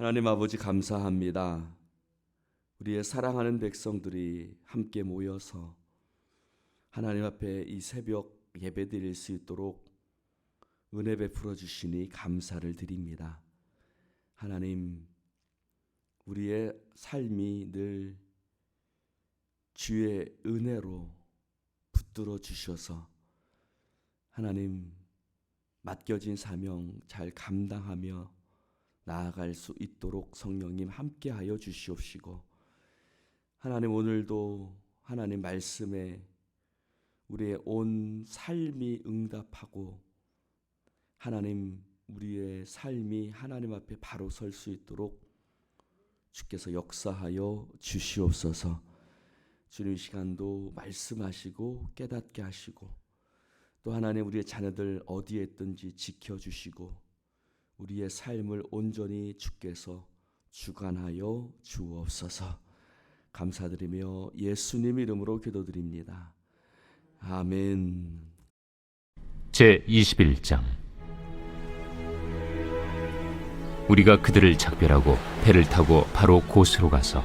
하나님 아버지 감사합니다. 우리의 사랑하는 백성들이 함께 모여서 하나님 앞에 이 새벽 예배 드릴 수 있도록 은혜 베풀어 주시니 감사를 드립니다. 하나님, 우리의 삶이 늘 주의 은혜로 붙들어 주셔서 하나님 맡겨진 사명 잘 감당하며 나아갈 수 있도록 성령님 함께하여 주시옵시고, 하나님 오늘도 하나님 말씀에 우리의 온 삶이 응답하고 하나님 우리의 삶이 하나님 앞에 바로 설 수 있도록 주께서 역사하여 주시옵소서. 주님, 시간도 말씀하시고 깨닫게 하시고 또 하나님 우리의 자녀들 어디에 있든지 지켜주시고 우리의 삶을 온전히 주께서 주관하여 주옵소서. 감사드리며 예수님 이름으로 기도드립니다. 아멘. 제21장. 우리가 그들을 작별하고 배를 타고 바로 고스로 가서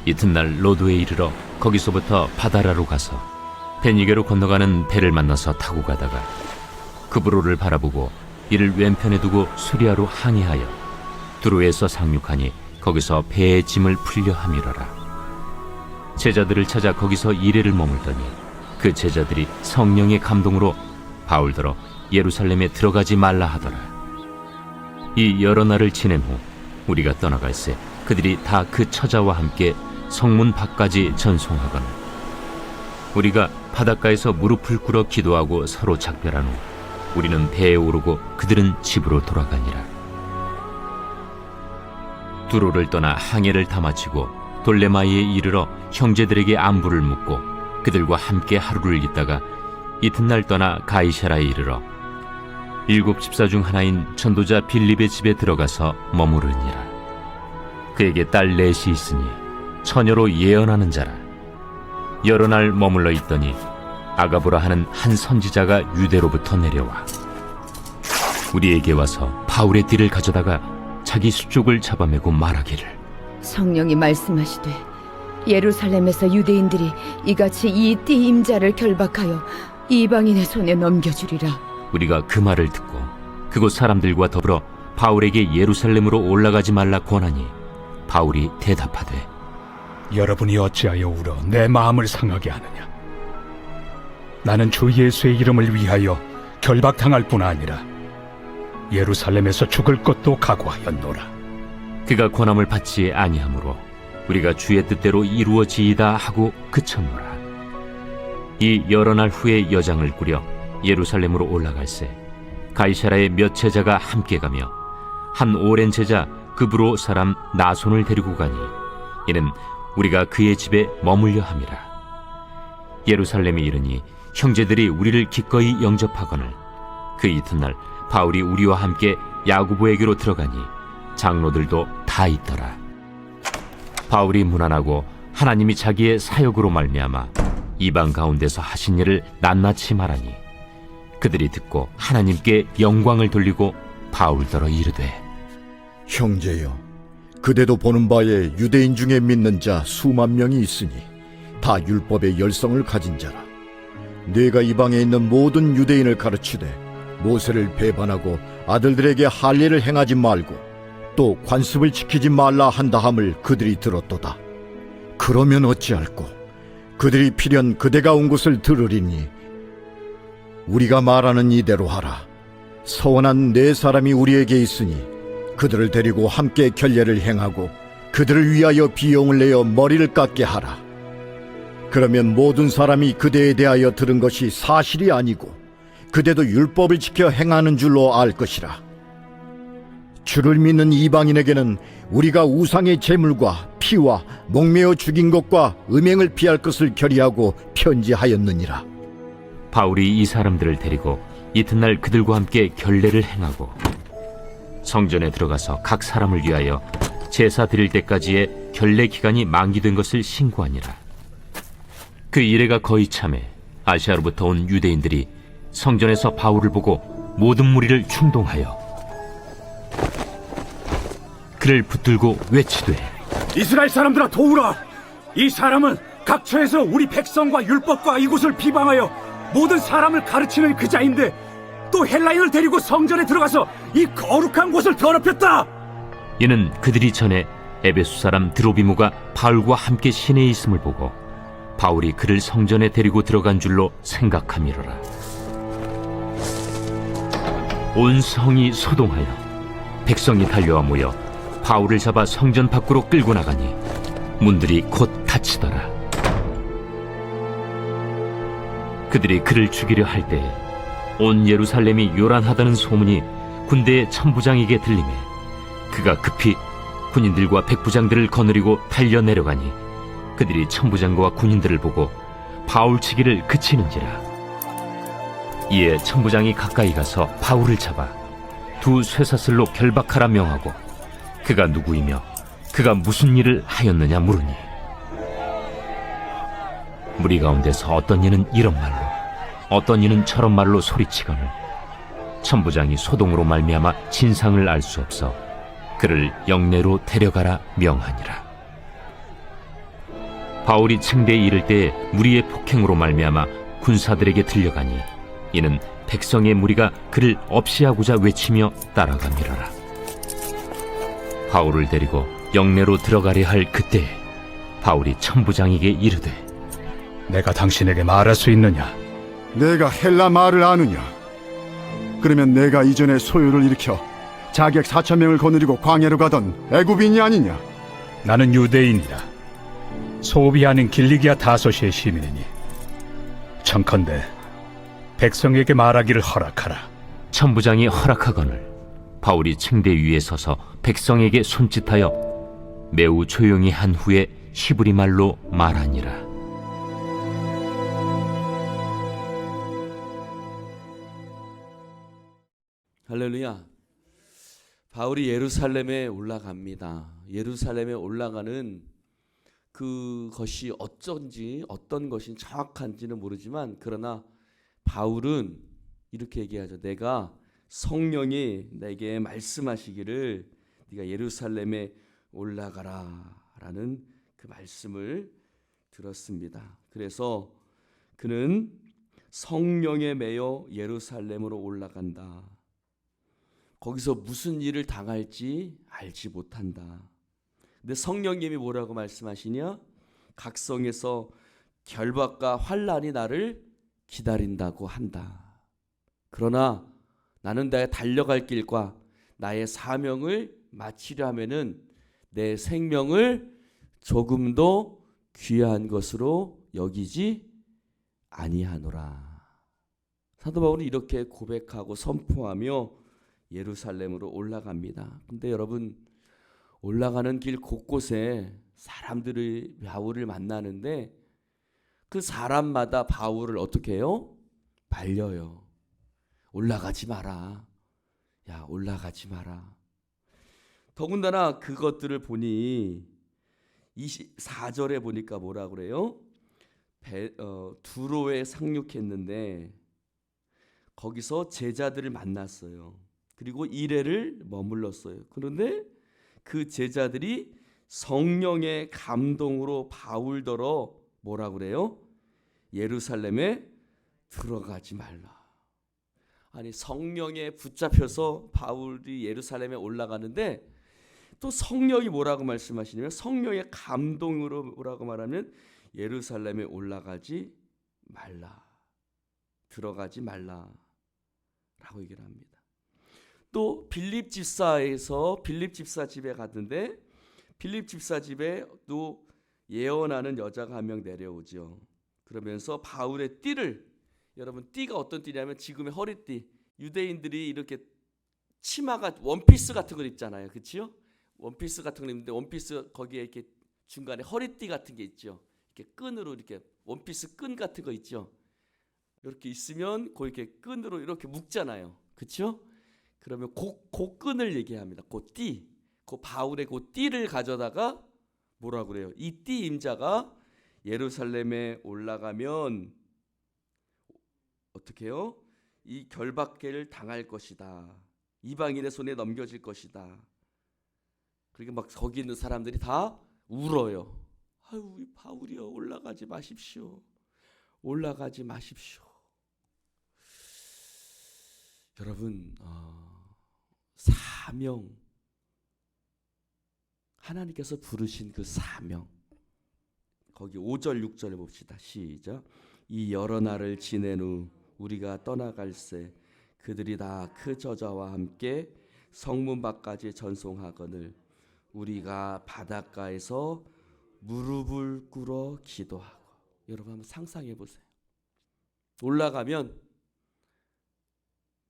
이튿날 로도에 이르러 거기서부터 바다라로 가서 베니게로 건너가는 배를 만나서 타고 가다가 그브로를 바라보고 이를 왼편에 두고 수리아로 항해하여 두로에서 상륙하니 거기서 배의 짐을 풀려 함이러라. 제자들을 찾아 거기서 이레를 머물더니 그 제자들이 성령의 감동으로 바울더러 예루살렘에 들어가지 말라 하더라. 이 여러 날을 지낸 후 우리가 떠나갈새 그들이 다 그 처자와 함께 성문 밖까지 전송하거늘 우리가 바닷가에서 무릎을 꿇어 기도하고 서로 작별한 후 우리는 배에 오르고 그들은 집으로 돌아가니라. 두로를 떠나 항해를 다 마치고 돌레마이에 이르러 형제들에게 안부를 묻고 그들과 함께 하루를 있다가 이튿날 떠나 가이사라에 이르러 7 집사 중 하나인 전도자 빌립의 집에 들어가서 머무르니라. 그에게 딸 넷이 있으니 처녀로 예언하는 자라. 여러 날 머물러 있더니 아가보라 하는 한 선지자가 유대로부터 내려와 우리에게 와서 바울의 띠를 가져다가 자기 수족을 잡아매고 말하기를, 성령이 말씀하시되 예루살렘에서 유대인들이 이같이 이 띠 임자를 결박하여 이방인의 손에 넘겨주리라. 우리가 그 말을 듣고 그곳 사람들과 더불어 바울에게 예루살렘으로 올라가지 말라 권하니 바울이 대답하되, 여러분이 어찌하여 울어 내 마음을 상하게 하느냐? 나는 주 예수의 이름을 위하여 결박당할 뿐 아니라 예루살렘에서 죽을 것도 각오하였노라. 그가 권함을 받지 아니하므로 우리가 주의 뜻대로 이루어지이다 하고 그쳤노라. 이 여러 날 후에 여장을 꾸려 예루살렘으로 올라갈새 가이사라의 몇 제자가 함께 가며 한 오랜 제자 그브로 사람 나손을 데리고 가니 이는 우리가 그의 집에 머물려 함이라. 예루살렘에 이르니 형제들이 우리를 기꺼이 영접하거늘 그 이튿날 바울이 우리와 함께 야고보에게로 들어가니 장로들도 다 있더라. 바울이 문안하고 하나님이 자기의 사역으로 말미암아 이방 가운데서 하신 일을 낱낱이 말하니 그들이 듣고 하나님께 영광을 돌리고 바울더러 이르되, 형제여, 그대도 보는 바에 유대인 중에 믿는 자 수만 명이 있으니 다 율법의 열성을 가진 자라. 네가 이방에 있는 모든 유대인을 가르치되 모세를 배반하고 아들들에게 할례를 행하지 말고 또 관습을 지키지 말라 한다함을 그들이 들었도다. 그러면 어찌할꼬? 그들이 필연 그대가 온 곳을 들으리니 우리가 말하는 이대로 하라. 서원한 네 사람이 우리에게 있으니 그들을 데리고 함께 결례를 행하고 그들을 위하여 비용을 내어 머리를 깎게 하라. 그러면 모든 사람이 그대에 대하여 들은 것이 사실이 아니고 그대도 율법을 지켜 행하는 줄로 알 것이라. 주를 믿는 이방인에게는 우리가 우상의 제물과 피와 목매어 죽인 것과 음행을 피할 것을 결의하고 편지하였느니라. 바울이 이 사람들을 데리고 이튿날 그들과 함께 결례를 행하고 성전에 들어가서 각 사람을 위하여 제사 드릴 때까지의 결례 기간이 만기된 것을 신고하니라. 그 이래가 거의 참에 아시아로부터 온 유대인들이 성전에서 바울을 보고 모든 무리를 충동하여 그를 붙들고 외치되 이스라엘 사람들아 도우라! 이 사람은 각처에서 우리 백성과 율법과 이곳을 비방하여 모든 사람을 가르치는 그 자인데 또 헬라인을 데리고 성전에 들어가서 이 거룩한 곳을 더럽혔다! 이는 그들이 전에 에베소 사람 드로비무가 바울과 함께 시내에 있음을 보고 바울이 그를 성전에 데리고 들어간 줄로 생각함이로라. 온 성이 소동하여 백성이 달려와 모여 바울을 잡아 성전 밖으로 끌고 나가니 문들이 곧 닫히더라. 그들이 그를 죽이려 할 때에 온 예루살렘이 요란하다는 소문이 군대의 천부장에게 들리매 그가 급히 군인들과 백부장들을 거느리고 달려 내려가니 그들이 천부장과 군인들을 보고 바울 치기를 그치는지라. 이에 천부장이 가까이 가서 바울을 잡아 두 쇠사슬로 결박하라 명하고 그가 누구이며 그가 무슨 일을 하였느냐 물으니 무리 가운데서 어떤 이는 이런 말로 어떤 이는 저런 말로 소리치거늘 천부장이 소동으로 말미암아 진상을 알 수 없어 그를 영내로 데려가라 명하니라. 바울이 층대에 이를 때에 무리의 폭행으로 말미암아 군사들에게 들려가니 이는 백성의 무리가 그를 없이하고자 외치며 따라가미러라. 바울을 데리고 영내로 들어가려 할 그때에 바울이 천부장에게 이르되 내가 당신에게 말할 수 있느냐? 내가 헬라 말을 아느냐? 그러면 내가 이전에 소요를 일으켜 자객 4,000명을 거느리고 광야로 가던 애굽인이 아니냐? 나는 유대인이라 소비 아닌 길리기아 다소시의 시민이니 청컨대 백성에게 말하기를 허락하라. 천부장이 허락하거늘 바울이 층대 위에 서서 백성에게 손짓하여 매우 조용히 한 후에 히브리 말로 말하니라. 할렐루야. 바울이 예루살렘에 올라갑니다. 예루살렘에 올라가는 그것이 어쩐지 어떤 것이 정확한지는 모르지만 그러나 바울은 이렇게 얘기하죠. 내가 성령이 내게 말씀하시기를 네가 예루살렘에 올라가라 라는 그 말씀을 들었습니다. 그래서 그는 성령에 매여 예루살렘으로 올라간다. 거기서 무슨 일을 당할지 알지 못한다. 근데 성령님이 뭐라고 말씀하시냐? 각성에서 결박과 환난이 나를 기다린다고 한다. 그러나 나는 나의 달려갈 길과 나의 사명을 마치려 하면은 내 생명을 조금도 귀한 것으로 여기지 아니하노라. 사도 바울은 이렇게 고백하고 선포하며 예루살렘으로 올라갑니다. 근데 여러분 올라가는 길 곳곳에 사람들이 바울을 만나는데 그 사람마다 바울을 어떻게 해요? 말려요. 올라가지 마라. 야, 올라가지 마라. 더군다나 그것들을 보니 24절에 보니까 뭐라 그래요? 두로에 상륙했는데 거기서 제자들을 만났어요. 그리고 이레를 머물렀어요. 그런데 그 제자들이 성령의 감동으로 바울더러 뭐라 그래요? 예루살렘에 들어가지 말라. 아니 성령에 붙잡혀서 바울이 예루살렘에 올라가는데 또 성령이 뭐라고 말씀하시냐면 성령의 감동으로 뭐라고 말하면 예루살렘에 올라가지 말라. 들어가지 말라 라고 얘기를 합니다. 또 빌립 집사에서 빌립 집사 집에 갔는데 빌립 집사 집에 또 예언하는 여자가 한 명 내려오죠. 그러면서 바울의 띠를, 여러분 띠가 어떤 띠냐면 지금의 허리띠, 유대인들이 이렇게 치마가 원피스 같은 걸 입잖아요. 그렇죠? 원피스 같은 걸 입는데 원피스 거기에 이렇게 중간에 허리띠 같은 게 있죠. 이렇게 끈으로 이렇게 원피스 끈 같은 거 있죠. 이렇게 있으면 그 이렇게 끈으로 이렇게 묶잖아요. 그렇죠? 그러면 그 끈을 얘기합니다. 그 띠, 그 바울의 그 띠를 가져다가 뭐라 그래요? 이 띠 임자가 예루살렘에 올라가면 어떻게 해요? 이 결박계를 당할 것이다. 이방인의 손에 넘겨질 것이다. 그러니까 막 거기 있는 사람들이 다 울어요. 아유, 우리 바울이요, 올라가지 마십시오. 올라가지 마십시오. 여러분, 사명, 하나님께서 부르신 그 사명, 거기 5절 6절에 봅시다. 시작. 이 여러 날을 지낸 후 우리가 떠나갈새 그들이 다 그 저자와 함께 성문 밖까지 전송하거늘 우리가 바닷가에서 무릎을 꿇어 기도하고. 여러분 한번 상상해 보세요. 올라가면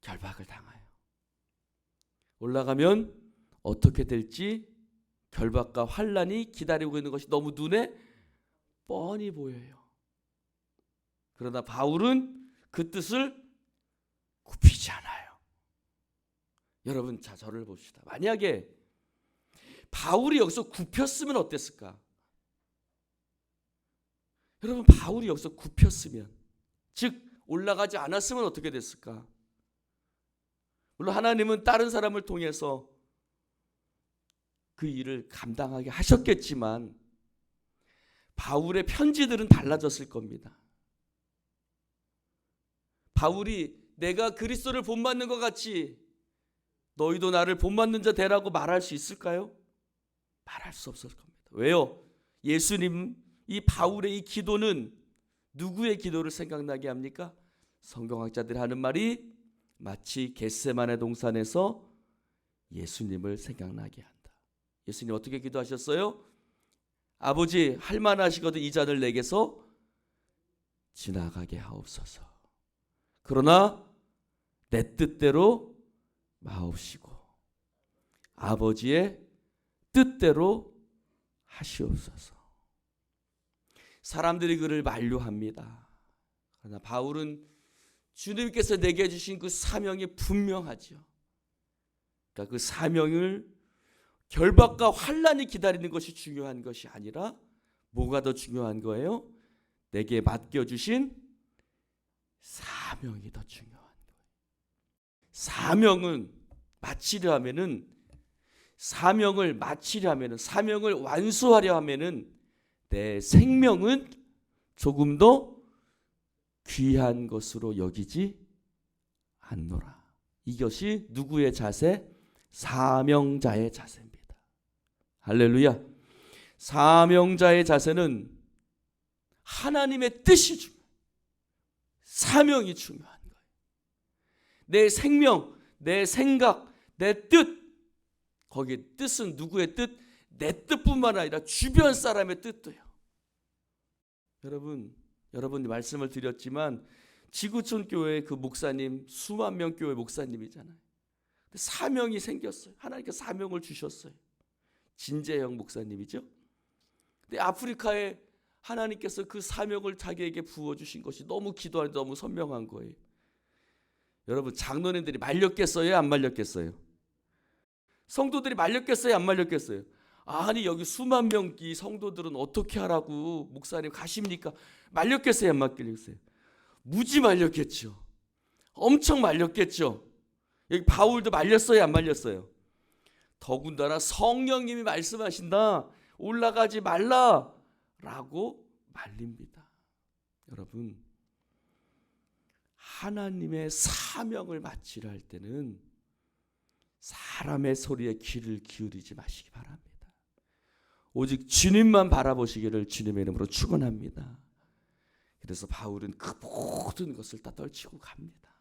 결박을 당해요. 올라가면 어떻게 될지 결박과 환란이 기다리고 있는 것이 너무 눈에 뻔히 보여요. 그러나 바울은 그 뜻을 굽히지 않아요. 여러분, 자, 저를 봅시다. 만약에 바울이 여기서 굽혔으면 어땠을까? 여러분, 바울이 여기서 굽혔으면, 즉 올라가지 않았으면 어떻게 됐을까? 물론 하나님은 다른 사람을 통해서 그 일을 감당하게 하셨겠지만 바울의 편지들은 달라졌을 겁니다. 바울이 내가 그리스도를 본받는 것 같이 너희도 나를 본받는 자 되라고 말할 수 있을까요? 말할 수 없을 겁니다. 왜요? 예수님, 이 바울의 이 기도는 누구의 기도를 생각나게 합니까? 성경학자들이 하는 말이 마치 겟세마네 동산에서 예수님을 생각나게 한다. 예수님 어떻게 기도하셨어요? 아버지, 할만하시거든 이 잔을 내게서 지나가게 하옵소서. 그러나 내 뜻대로 마옵시고 아버지의 뜻대로 하시옵소서. 사람들이 그를 만류합니다. 그러나 바울은 주님께서 내게 주신 그 사명이 분명하죠. 그러니까 그 사명을 결박과 환란이 기다리는 것이 중요한 것이 아니라 뭐가 더 중요한 거예요? 내게 맡겨주신 사명이 더 중요한 거예요. 사명을 마치려 하면은 사명을 완수하려 하면은 내 생명은 조금 더 귀한 것으로 여기지 않노라. 이것이 누구의 자세? 사명자의 자세입니다. 할렐루야. 사명자의 자세는 하나님의 뜻이 중요해요. 사명이 중요한 거예요. 내 생명, 내 생각, 내 뜻, 거기에 뜻은 누구의 뜻? 내 뜻뿐만 아니라 주변 사람의 뜻도요. 여러분이 말씀을 드렸지만 지구촌 교회 그 목사님 수만 명 교회 목사님이잖아요. 근데 사명이 생겼어요. 하나님께서 사명을 주셨어요. 진재영 목사님이죠. 근데 아프리카에 하나님께서 그 사명을 자기에게 부어주신 것이 너무 기도하니 너무 선명한 거예요. 여러분, 장로님들이 말렸겠어요? 안 말렸겠어요? 성도들이 말렸겠어요? 안 말렸겠어요? 아니, 여기 수만 명이 성도들은 어떻게 하라고 목사님 가십니까? 말렸겠어요? 안 말렸겠어요? 무지 말렸겠죠. 엄청 말렸겠죠. 여기 바울도 말렸어요? 안 말렸어요? 더군다나 성령님이 말씀하신다. 올라가지 말라라고 말립니다. 여러분, 하나님의 사명을 마치려 할 때는 사람의 소리에 귀를 기울이지 마시기 바랍니다. 오직 주님만 바라보시기를 주님의 이름으로 축원합니다. 그래서 바울은 그 모든 것을 다 떨치고 갑니다.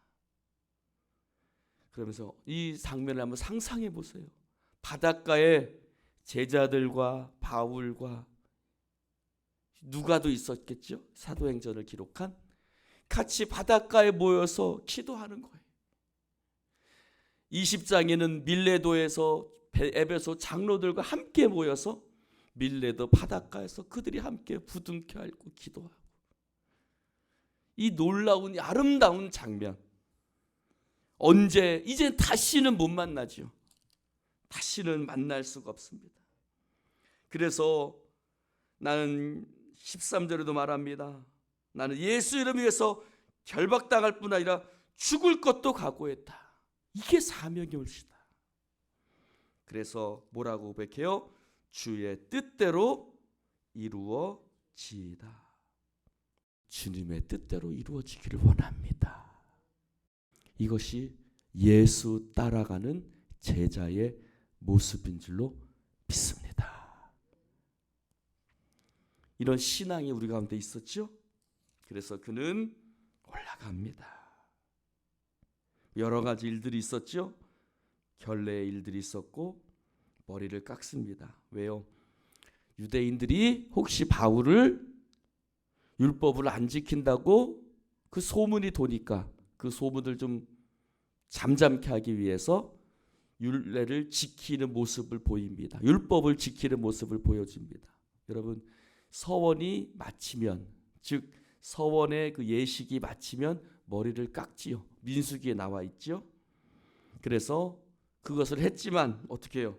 그러면서 이 장면을 한번 상상해 보세요. 바닷가에 제자들과 바울과 누가도 있었겠죠? 사도행전을 기록한 같이 바닷가에 모여서 기도하는 거예요. 20장에는 밀레도에서 에베소 장로들과 함께 모여서 밀레도 바닷가에서 그들이 함께 부둥켜 안고 기도하고, 이 놀라운 이 아름다운 장면, 언제 이제 다시는 못 만나죠. 다시는 만날 수가 없습니다. 그래서 나는 13절에도 말합니다. 나는 예수 이름 위해서 결박당할 뿐 아니라 죽을 것도 각오했다. 이게 사명이 옳시다. 그래서 뭐라고 고백해요? 주의 뜻대로 이루어지이다. 주님의 뜻대로 이루어지기를 원합니다. 이것이 예수 따라가는 제자의 모습인 줄로 믿습니다. 이런 신앙이 우리 가운데 있었죠? 그래서 그는 올라갑니다. 여러 가지 일들이 있었죠? 결례의 일들이 있었고 머리를 깎습니다. 왜요? 유대인들이 혹시 바울을 율법을 안 지킨다고 그 소문이 도니까 그 소문을 좀 잠잠케 하기 위해서 율례를 지키는 모습을 보입니다. 율법을 지키는 모습을 보여줍니다. 여러분, 서원이 마치면, 즉 서원의 그 예식이 마치면 머리를 깎지요. 민수기에 나와 있죠. 그래서 그것을 했지만 어떻게 해요?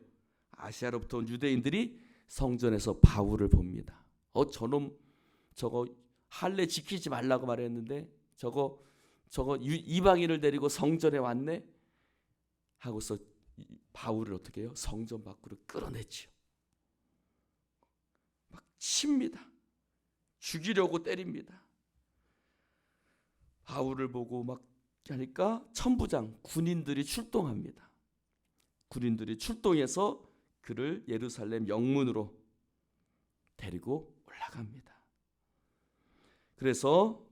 아시아로부터 온 유대인들이 성전에서 바울을 봅니다. 저놈 저거 할례 지키지 말라고 말했는데 저거 이방인을 데리고 성전에 왔네 하고서 바울을 어떻게 해요? 성전 밖으로 끌어내지요. 막 칩니다. 죽이려고 때립니다. 바울을 보고 막 하니까 천부장 군인들이 출동합니다. 군인들이 출동해서 그를 예루살렘 영문으로 데리고 올라갑니다. 그래서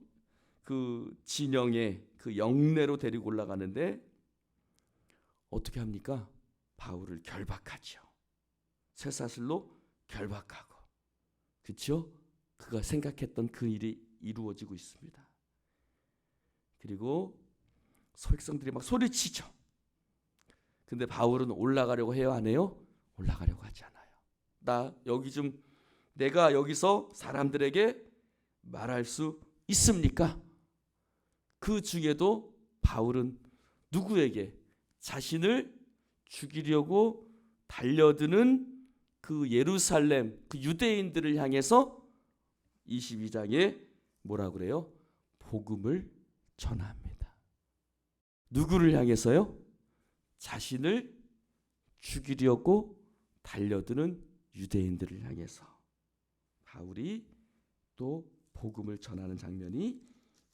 그 진영의 그 영내로 데리고 올라가는데 어떻게 합니까? 바울을 결박하죠. 쇠사슬로 결박하고, 그렇죠? 그가 생각했던 그 일이 이루어지고 있습니다. 그리고 소백성들이 막 소리치죠. 근데 바울은 올라가려고 해요, 안 해요? 올라가려고 하지 않아요. 내가 여기서 사람들에게 말할 수 있습니까? 그 중에도 바울은 누구에게? 자신을 죽이려고 달려드는 그 예루살렘, 그 유대인들을 향해서 22장에 뭐라 그래요? 복음을 전합니다. 누구를 향해서요? 자신을 죽이려고 달려드는 유대인들을 향해서 바울이 또 복음을 전하는 장면이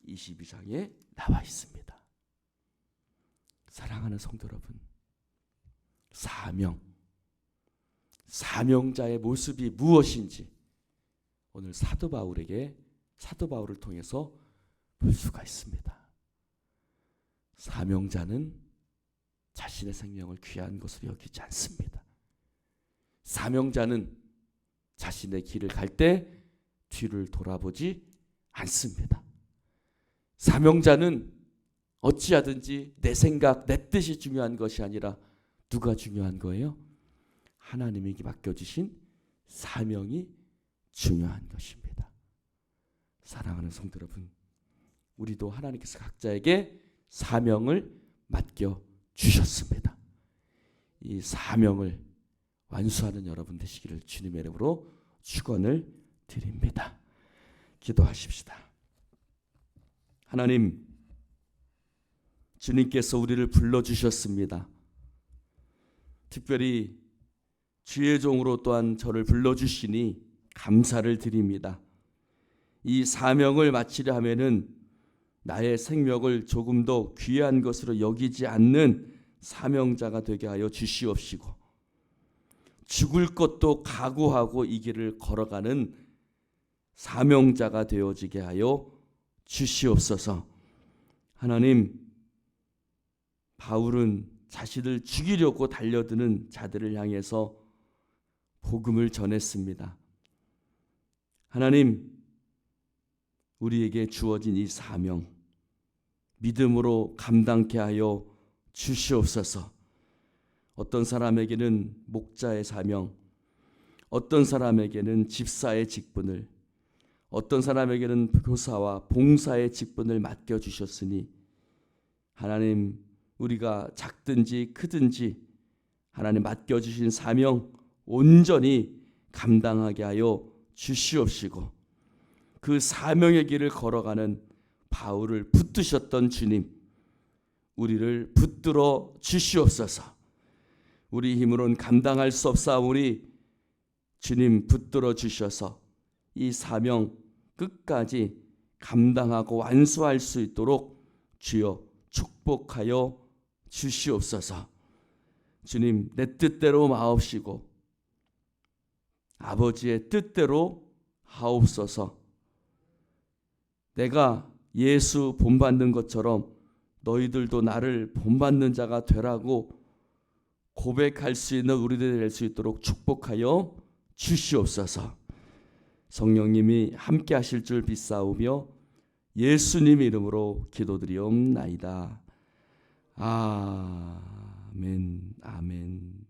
22장에 나와 있습니다. 사랑하는 성도 여러분, 사명자의 모습이 무엇인지 오늘 사도 바울을 통해서 볼 수가 있습니다. 사명자는 자신의 생명을 귀한 것으로 여기지 않습니다. 사명자는 자신의 길을 갈 때 뒤를 돌아보지 않습니다. 사명자는 어찌하든지 내 생각, 내 뜻이 중요한 것이 아니라 누가 중요한 거예요? 하나님에게 맡겨주신 사명이 중요한 것입니다. 사랑하는 성도 여러분, 우리도 하나님께서 각자에게 사명을 맡겨주셨습니다. 이 사명을 완수하는 여러분 되시기를 주님의 이름으로 축원을 드립니다. 기도하십시다. 하나님, 주님께서 우리를 불러주셨습니다. 특별히 주의 종으로 또한 저를 불러주시니 감사를 드립니다. 이 사명을 마치려 하면은 나의 생명을 조금 더 귀한 것으로 여기지 않는 사명자가 되게 하여 주시옵시고, 죽을 것도 각오하고 이 길을 걸어가는 사명자가 되어지게 하여 주시옵소서. 하나님, 바울은 자신을 죽이려고 달려드는 자들을 향해서 복음을 전했습니다. 하나님, 우리에게 주어진 이 사명 믿음으로 감당케 하여 주시옵소서. 어떤 사람에게는 목자의 사명, 어떤 사람에게는 집사의 직분을, 어떤 사람에게는 교사와 봉사의 직분을 맡겨주셨으니 하나님, 우리가 작든지 크든지 하나님 맡겨주신 사명 온전히 감당하게 하여 주시옵시고, 그 사명의 길을 걸어가는 바울을 붙드셨던 주님, 우리를 붙들어 주시옵소서. 우리 힘으로는 감당할 수 없사오니 주님 붙들어 주셔서 이 사명 끝까지 감당하고 완수할 수 있도록 주여 축복하여 주시옵소서. 주님, 내 뜻대로 마옵시고 아버지의 뜻대로 하옵소서. 내가 예수 본받는 것처럼 너희들도 나를 본받는 자가 되라고 고백할 수 있는 우리들이 될 수 있도록 축복하여 주시옵소서. 성령님이 함께 하실 줄 믿사오며 예수님 이름으로 기도드리옵나이다. 아멘, 아멘.